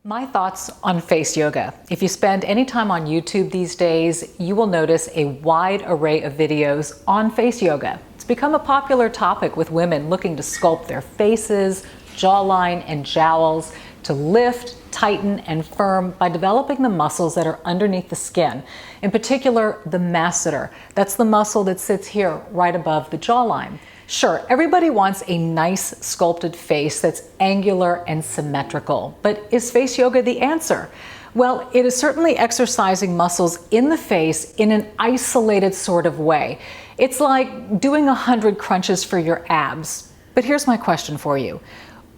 My thoughts on face yoga. If you spend any time on YouTube these days, you will notice a wide array of videos on face yoga. It's become a popular topic with women looking to sculpt their faces, jawline, and jowls, to lift, tighten, and firm by developing the muscles that are underneath the skin. In particular, the masseter. That's the muscle that sits here right above the jawline. Sure, everybody wants a nice sculpted face that's angular and symmetrical, but is face yoga the answer? Well, it is certainly exercising muscles in the face in an isolated sort of way. It's like doing 100 crunches for your abs. But here's my question for you.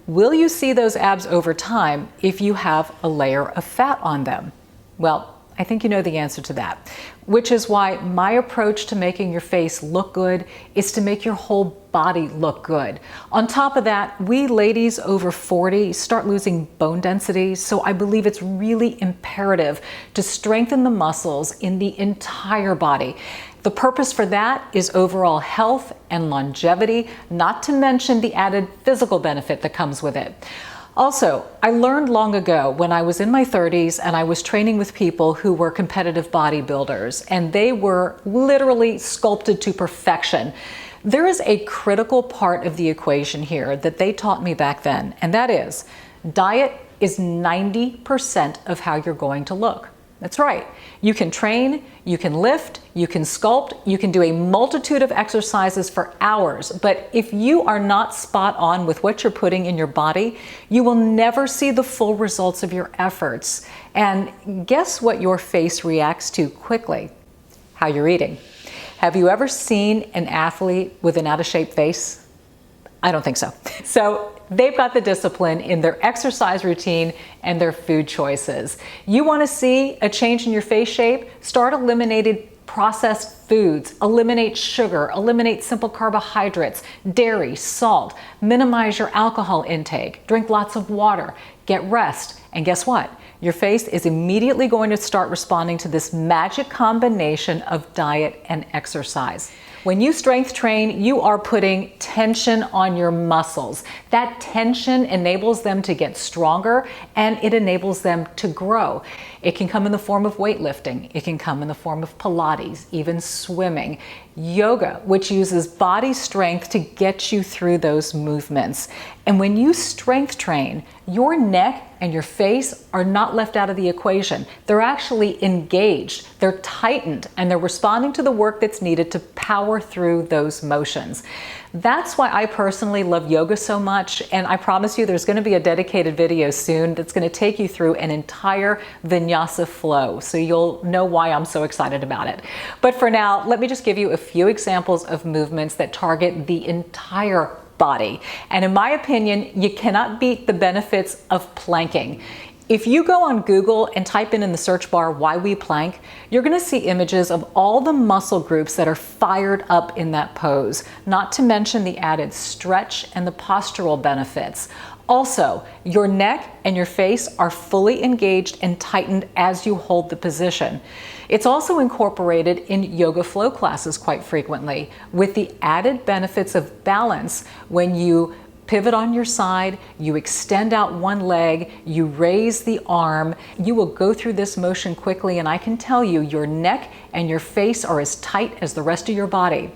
Will you see those abs over time if you have a layer of fat on them? Well, I think you know the answer to that, which is why my approach to making your face look good is to make your whole body look good. On top of that, we ladies over 40 start losing bone density, so I believe it's really imperative to strengthen the muscles in the entire body. The purpose for that is overall health and longevity, not to mention the added physical benefit that comes with it. Also, I learned long ago when I was in my 30s and I was training with people who were competitive bodybuilders, and they were literally sculpted to perfection. There is a critical part of the equation here that they taught me back then, and that is diet is 90% of how you're going to look. That's right. You can train, you can lift, you can sculpt, you can do a multitude of exercises for hours, but if you are not spot on with what you're putting in your body, you will never see the full results of your efforts. And guess what your face reacts to quickly? How you're eating. Have you ever seen an athlete with an out-of-shape face? I don't think so. So they've got the discipline in their exercise routine and their food choices. You want to see a change in your face shape? Start eliminating processed foods, eliminate sugar, eliminate simple carbohydrates, dairy, salt, minimize your alcohol intake, drink lots of water, get rest, and guess what? Your face is immediately going to start responding to this magic combination of diet and exercise. When you strength train, you are putting tension on your muscles. That tension enables them to get stronger and it enables them to grow. It can come in the form of weightlifting. It can come in the form of Pilates, even swimming. Yoga, which uses body strength to get you through those movements. And when you strength train, your neck and your face are not left out of the equation. They're actually engaged, they're tightened, and they're responding to the work that's needed to power through those motions. That's why I personally love yoga so much, and I promise you there's going to be a dedicated video soon that's going to take you through an entire vinyasa flow, so you'll know why I'm so excited about it. But for now, let me just give you a few examples of movements that target the entire body. And in my opinion, you cannot beat the benefits of planking. If you go on Google and type in the search bar, why we plank, you're going to see images of all the muscle groups that are fired up in that pose, not to mention the added stretch and the postural benefits. Also, your neck and your face are fully engaged and tightened as you hold the position. It's also incorporated in yoga flow classes quite frequently, with the added benefits of balance when you pivot on your side, you extend out one leg, you raise the arm. You will go through this motion quickly, and I can tell you your neck and your face are as tight as the rest of your body.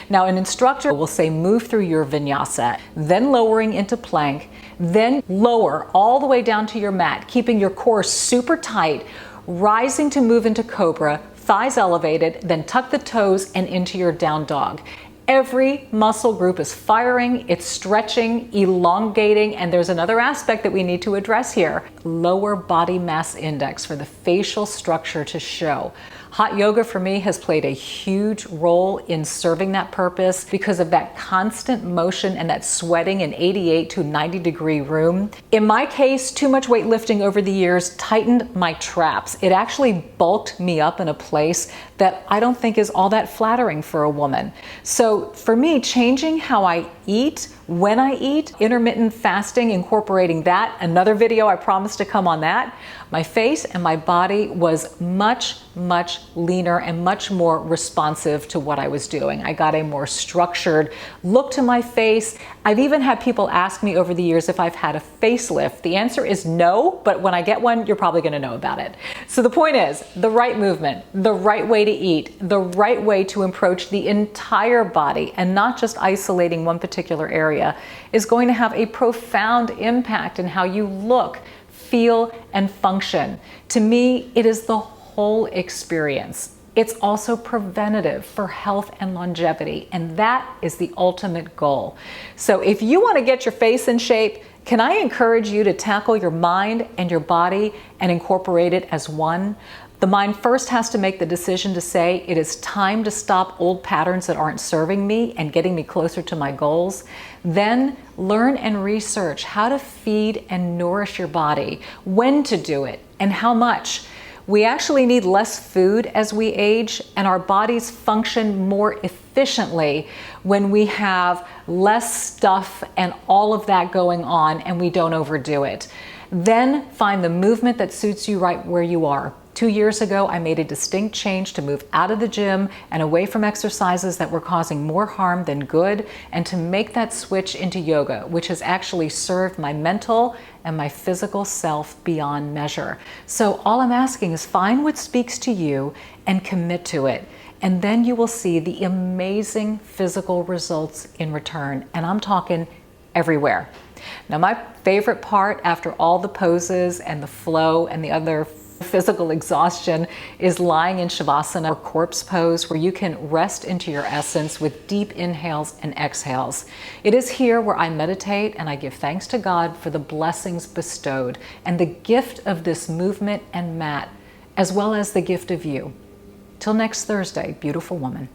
Now, an instructor will say move through your vinyasa, then lowering into plank, then lower all the way down to your mat, keeping your core super tight, rising to move into cobra, thighs elevated, then tuck the toes and into your down dog. Every muscle group is firing, it's stretching, elongating, and there's another aspect that we need to address here. Lower body mass index for the facial structure to show. Hot yoga for me has played a huge role in serving that purpose because of that constant motion and that sweating in 88 to 90 degree room. In my case, too much weightlifting over the years tightened my traps. It actually bulked me up in a place that I don't think is all that flattering for a woman. So for me, changing how I eat, when I eat, intermittent fasting, incorporating that, another video I promised to come on that, my face and my body was much leaner and much more responsive to what I was doing. I got a more structured look to my face. I've even had people ask me over the years if I've had a facelift. The answer is no, but when I get one, you're probably going to know about it. So the point is, the right movement, the right way to eat, the right way to approach the entire body and not just isolating one particular area is going to have a profound impact in how you look, feel, and function. To me, it is the whole experience. It's also preventative for health and longevity, and that is the ultimate goal. So if you want to get your face in shape, can I encourage you to tackle your mind and your body and incorporate it as one? The mind first has to make the decision to say, it is time to stop old patterns that aren't serving me and getting me closer to my goals. Then learn and research how to feed and nourish your body, when to do it, and how much. We actually need less food as we age, and our bodies function more efficiently when we have less stuff and all of that going on and we don't overdo it. Then find the movement that suits you right where you are. 2 years ago, I made a distinct change to move out of the gym and away from exercises that were causing more harm than good, and to make that switch into yoga, which has actually served my mental and my physical self beyond measure. So all I'm asking is find what speaks to you and commit to it. And then you will see the amazing physical results in return. And I'm talking everywhere. Now, my favorite part after all the poses and the flow and the other physical exhaustion is lying in Shavasana or corpse pose, where you can rest into your essence with deep inhales and exhales. It is here where I meditate and I give thanks to God for the blessings bestowed and the gift of this movement and mat, as well as the gift of you. Till next Thursday, beautiful woman.